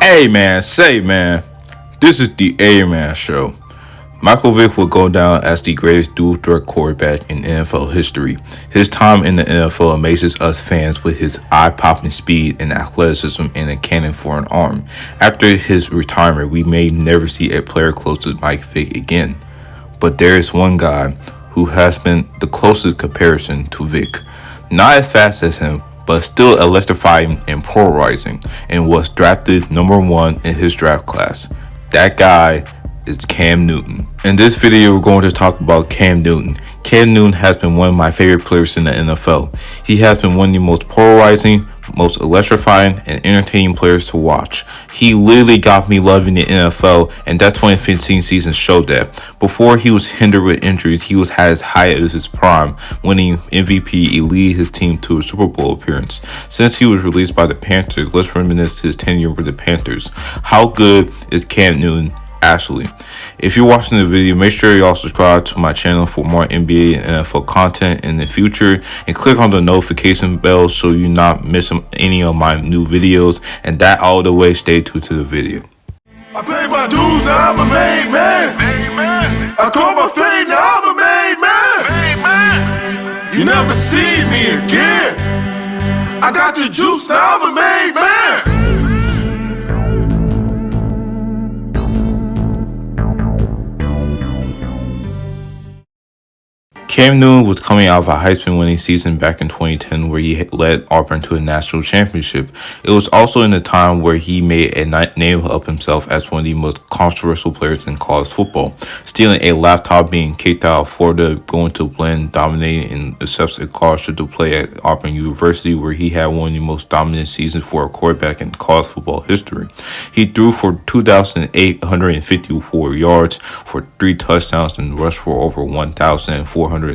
Hey man, say man, this is the A-Man Show. Michael Vick will go down as the greatest dual threat quarterback in NFL history. His time in the NFL amazes us fans with his eye-popping speed and athleticism and a cannon for an arm. After his retirement, we may never see a player close to Mike Vick again. But there is one guy who has been the closest comparison to Vick. Not as fast as him, but still electrifying and polarizing, and was drafted number 1 in his draft class. That guy is Cam Newton. In this video, we're going to talk about Cam Newton. Cam Newton has been one of my favorite players in the NFL. He has been one of the most polarizing, most electrifying, and entertaining players to watch. He literally got me loving the NFL, and that 2015 season showed that. Before he was hindered with injuries, he was at his height of his prime, winning MVP and lead his team to a Super Bowl appearance. Since he was released by the Panthers, let's reminisce his tenure with the Panthers. How good is Cam Newton actually? If you're watching the video, make sure y'all subscribe to my channel for more NBA and NFL content in the future, and click on the notification bell so you're not missing any of my new videos, and that all the way stay tuned to the video. I paid my dues, now I'm a made man. I caught my fade, now I'm a made man. You never see me again. I got the juice, now I'm a made man. Cam Newton was coming out of a Heisman winning season back in 2010 where he led Auburn to a national championship. It was also in a time where he made a name of himself as one of the most controversial players in college football, stealing a laptop, being kicked out of Florida, going to Blinn, dominating, and accepts a scholarship to play at Auburn University, where he had one of the most dominant seasons for a quarterback in college football history. He threw for 2,854 yards for 3 touchdowns and rushed for over 1,473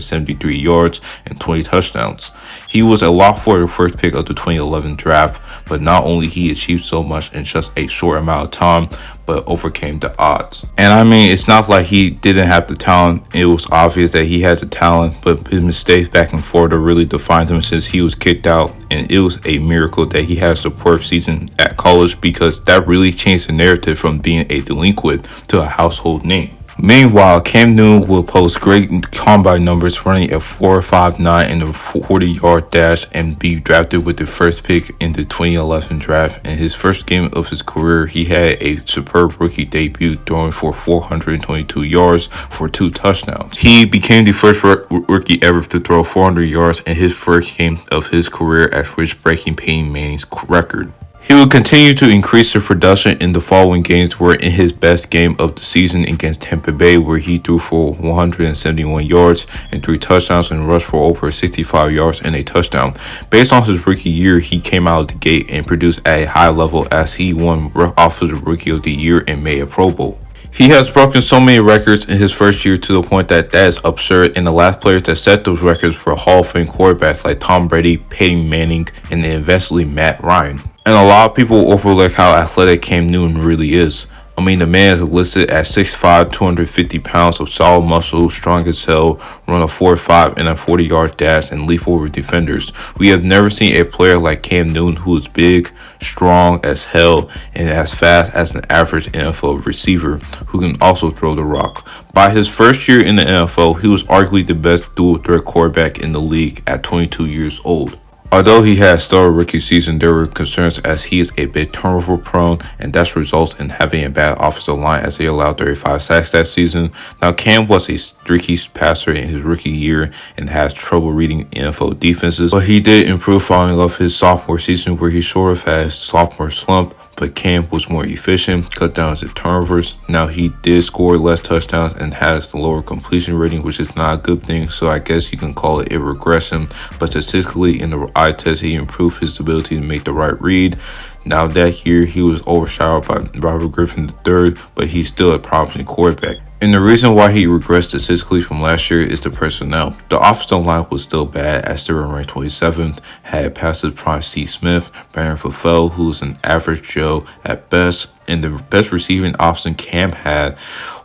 yards and 20 touchdowns. He was a lock for the first pick of the 2011 draft, but not only he achieved so much in just a short amount of time, but overcame the odds. And I mean, it's not like he didn't have the talent. It was obvious that he had the talent, but his mistakes back in Florida really defined him since he was kicked out. And it was a miracle that he had a superb season at college, because that really changed the narrative from being a delinquent to a household name. Meanwhile, Cam Newton will post great combine numbers, running a 4.59 in the 40-yard dash, and be drafted with the first pick in the 2011 draft. In his first game of his career, he had a superb rookie debut, throwing for 422 yards for 2 touchdowns. He became the first rookie ever to throw 400 yards in his first game of his career, at which breaking Peyton Manning's record. He will continue to increase his production in the following games, where in his best game of the season against Tampa Bay, where he threw for 171 yards and 3 touchdowns and rushed for over 65 yards and a touchdown. Based on his rookie year, he came out of the gate and produced at a high level, as he won Offensive Rookie of the Year and made a Pro Bowl. He has broken so many records in his first year to the point that is absurd, and the last players that set those records were Hall of Fame quarterbacks like Tom Brady, Peyton Manning, and eventually Matt Ryan. And a lot of people overlook how athletic Cam Newton really is. I mean, the man is listed at 6'5", 250 pounds of solid muscle, strong as hell, run a 4.5 in a 40-yard dash, and leap over defenders. We have never seen a player like Cam Newton, who is big, strong as hell, and as fast as an average NFL receiver, who can also throw the rock. By his first year in the NFL, he was arguably the best dual threat quarterback in the league at 22 years old. Although he had a stellar rookie season, there were concerns as he is a bit turnover prone, and that results in having a bad offensive line, as they allowed 35 sacks that season. Now, Cam was a streaky passer in his rookie year and has trouble reading NFL defenses, but he did improve following up his sophomore season, where he sort of had a sophomore slump. But Cam was more efficient, cut down his turnovers. Now, he did score less touchdowns and has the lower completion rating, which is not a good thing, so I guess you can call it a regression. But statistically, in the eye test, he improved his ability to make the right read. Now, that year, he was overshadowed by Robert Griffin III, but he's still a promising quarterback. And the reason why he regressed statistically from last year is the personnel. The offensive line was still bad, as they were ranked 27th, had passive prime C. Smith, Brandon Fafel, who was an average Joe at best, and the best receiving option Cam had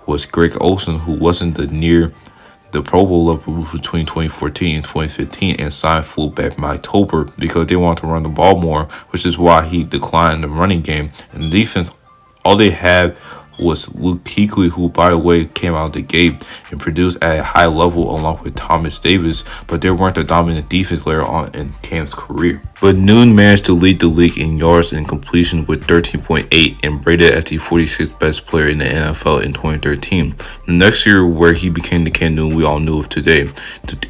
was Greg Olsen, who wasn't the the Pro Bowl level between 2014 and 2015 and signed fullback Mike Tolbert because they wanted to run the ball more, which is why he declined the running game. And the defense, all they had was Luke Kuechly, who, by the way, came out of the gate and produced at a high level along with Thomas Davis, but they weren't the dominant defense later on in Cam's career. But Newton managed to lead the league in yards and completion with 13.8 and rated as the 46th best player in the NFL in 2013. The next year, where he became the Cam Newton we all knew of today.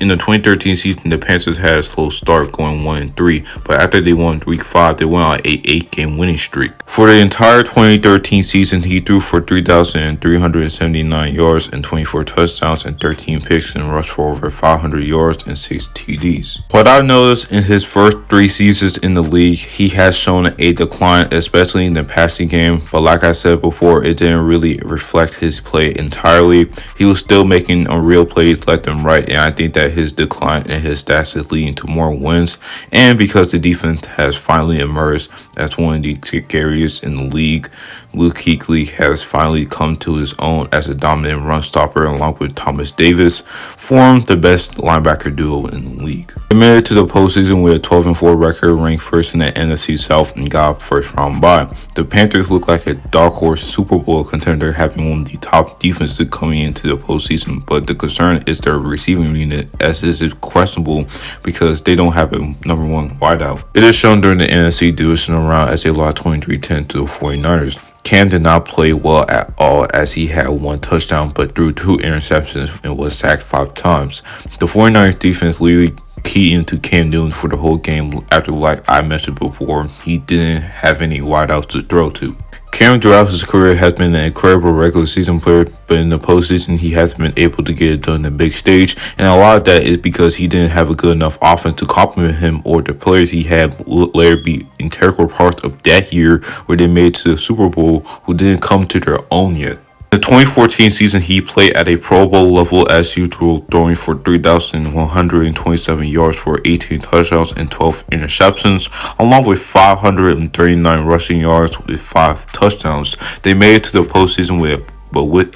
In the 2013 season, the Panthers had a slow start, going 1-3, but after they won Week 5, they went on an 8-game winning streak. For the entire 2013 season, he threw for 3,379 yards and 24 touchdowns and 13 picks and rushed for over 500 yards and 6 TDs. What I noticed in his first 3 seasons in the league, he has shown a decline, especially in the passing game, but like I said before, it didn't really reflect his play entirely. He was still making real plays left and right, and I think that his decline in his stats is leading to more wins, and because the defense has finally emerged as one of the scariest in the league, Luke Kuechly has finally come to his own as a dominant run stopper, along with Thomas Davis, formed the best linebacker duo in the league. They made it to the postseason with a 12-4 record, ranked first in the NFC South, and got a first-round bye. The Panthers look like a dark horse Super Bowl contender, having one of the top defenses coming into the postseason, but the concern is their receiving unit, as is questionable because they don't have a number 1 wideout. It is shown during the NFC divisional round as they lost 23-10 to the 49ers. Cam did not play well at all, as he had 1 touchdown but threw 2 interceptions and was sacked 5 times. The 49ers defense literally keyed into Cam Newton for the whole game after, like I mentioned before, he didn't have any wideouts to throw to. Cam throughout his career has been an incredible regular season player, but in the postseason he hasn't been able to get it done on the big stage, and a lot of that is because he didn't have a good enough offense to complement him, or the players he had would later be integral parts of that year where they made it to the Super Bowl who didn't come to their own yet. In the 2014 season, he played at a Pro Bowl level as usual, throwing for 3,127 yards for 18 touchdowns and 12 interceptions, along with 539 rushing yards with 5 touchdowns. They made it to the postseason with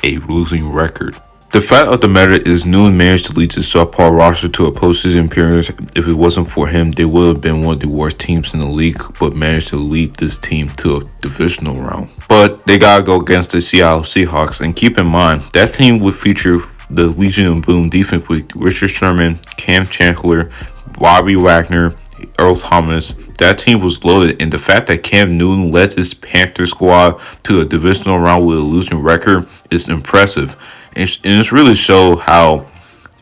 a losing record. The fact of the matter is, Newton managed to lead the subpar roster to a postseason appearance. If it wasn't for him, they would have been one of the worst teams in the league, but managed to lead this team to a divisional round. But they gotta go against the Seattle Seahawks, and keep in mind, that team would feature the Legion of Boom defense with Richard Sherman, Cam Chancellor, Bobby Wagner, Earl Thomas. That team was loaded, and the fact that Cam Newton led this Panther squad to a divisional round with a losing record is impressive. And it's really show how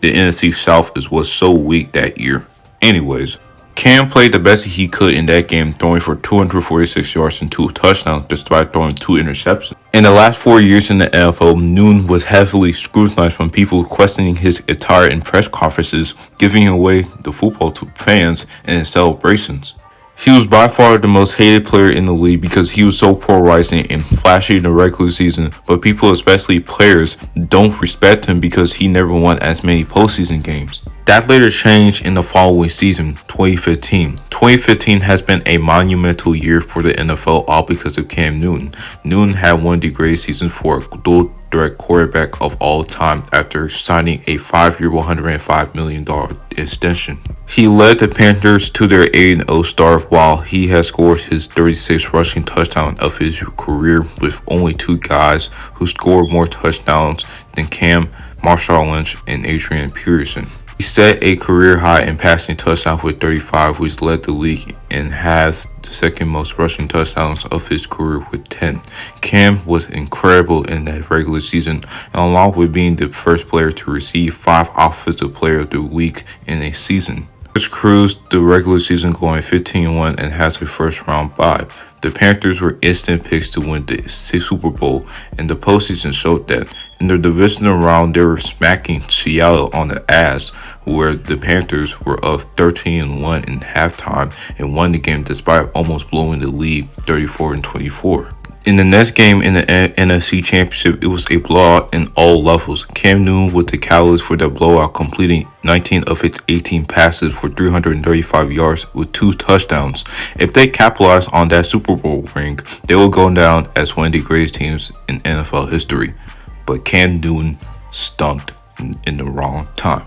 the NFC South was so weak that year. Anyways, Cam played the best he could in that game, throwing for 246 yards and 2 touchdowns despite throwing 2 interceptions. In the last 4 years in the NFL, Newton was heavily scrutinized from people questioning his attire in press conferences, giving away the football to fans and his celebrations. He was by far the most hated player in the league because he was so polarizing and flashy in the regular season, but people, especially players, don't respect him because he never won as many postseason games. That later changed in the following season, 2015. 2015 has been a monumental year for the NFL, all because of Cam Newton. Newton had one of the greatest seasons for a dual threat quarterback of all time after signing a 5-year, $105 million extension. He led the Panthers to their 8-0 start, while he has scored his 36th rushing touchdown of his career, with only 2 guys who scored more touchdowns than Cam, Marshawn Lynch, and Adrian Peterson. He set a career high in passing touchdowns with 35, which led the league, and has the second most rushing touchdowns of his career with 10. Cam was incredible in that regular season, and along with being the first player to receive 5 Offensive Player of the Week in a season. Chris cruised the regular season going 15-1 and has a first-round bye. The Panthers were instant picks to win the Super Bowl, and the postseason showed that. In the divisional round, they were smacking Seattle on the ass, where the Panthers were up 13-1 in halftime and won the game despite almost blowing the lead 34-24. In the next game in the NFC Championship, it was a blowout in all levels. Cam Newton was the catalyst for the blowout, completing 19 of its 18 passes for 335 yards with 2 touchdowns. If they capitalize on that Super Bowl ring, they will go down as one of the greatest teams in NFL history. But Cam Newton stunk in the wrong time.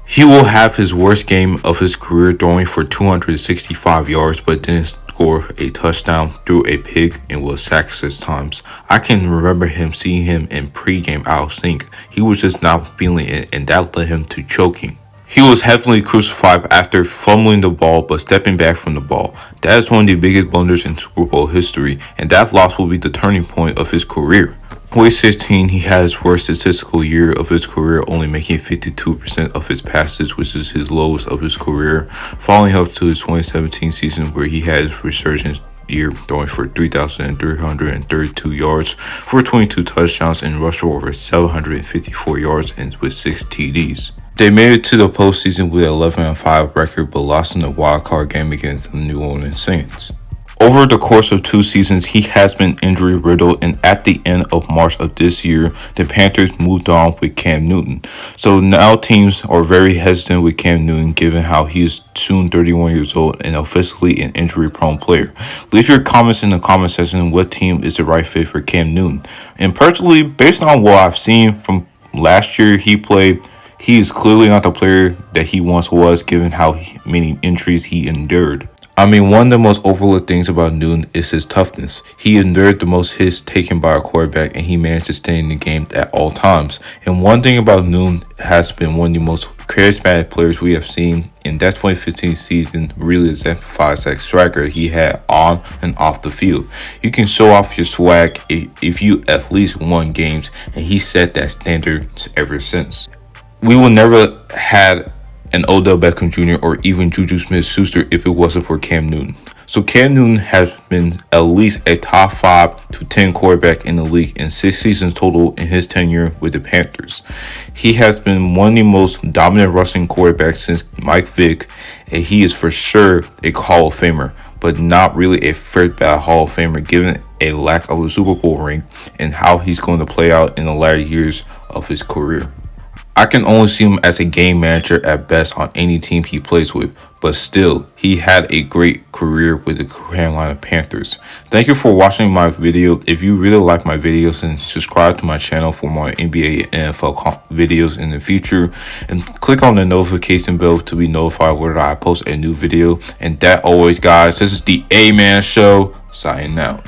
He will have his worst game of his career, throwing for 265 yards, but didn't score a touchdown, threw a pick, and was sacked 6 times. I can remember seeing him in pregame out of sync. He was just not feeling it, and that led him to choking. He was heavily crucified after fumbling the ball but stepping back from the ball. That is one of the biggest blunders in Super Bowl history, and that loss will be the turning point of his career. 2016, he had his worst statistical year of his career, only making 52% of his passes, which is his lowest of his career, following up to his 2017 season where he had his resurgence year, throwing for 3,332 yards for 22 touchdowns and rushed for over 754 yards and with 6 TDs. They made it to the postseason with an 11-5 record, but lost in the wildcard game against the New Orleans Saints. Over the course of 2 seasons, he has been injury riddled, and at the end of March of this year, the Panthers moved on with Cam Newton. So now teams are very hesitant with Cam Newton, given how he is soon 31 years old and officially an injury-prone player. Leave your comments in the comment section what team is the right fit for Cam Newton. And personally, based on what I've seen from last year he played, he is clearly not the player that he once was, given how many injuries he endured. I mean, one of the most overlooked things about Newton is his toughness. He endured the most hits taken by a quarterback, and he managed to stay in the game at all times. And one thing about Newton has been one of the most charismatic players we have seen, and that 2015 season really exemplifies that swagger he had on and off the field. You can show off your swag if you at least won games, and he set that standard ever since. We will never had an Odell Beckham Jr. or even Juju Smith-Schuster if it wasn't for Cam Newton. So Cam Newton has been at least a top 5 to 10 quarterback in the league in 6 seasons total in his tenure with the Panthers. He has been one of the most dominant rushing quarterbacks since Mike Vick, and he is for sure a Hall of Famer, but not really a first ballot Hall of Famer given a lack of a Super Bowl ring and how he's going to play out in the latter years of his career. I can only see him as a game manager at best on any team he plays with, but still, he had a great career with the Carolina Panthers. Thank you for watching my video. If you really like my videos, then subscribe to my channel for more NBA and NFL videos in the future, and click on the notification bell to be notified whenever I post a new video. And that always, guys, this is the A-Man Show, signing out.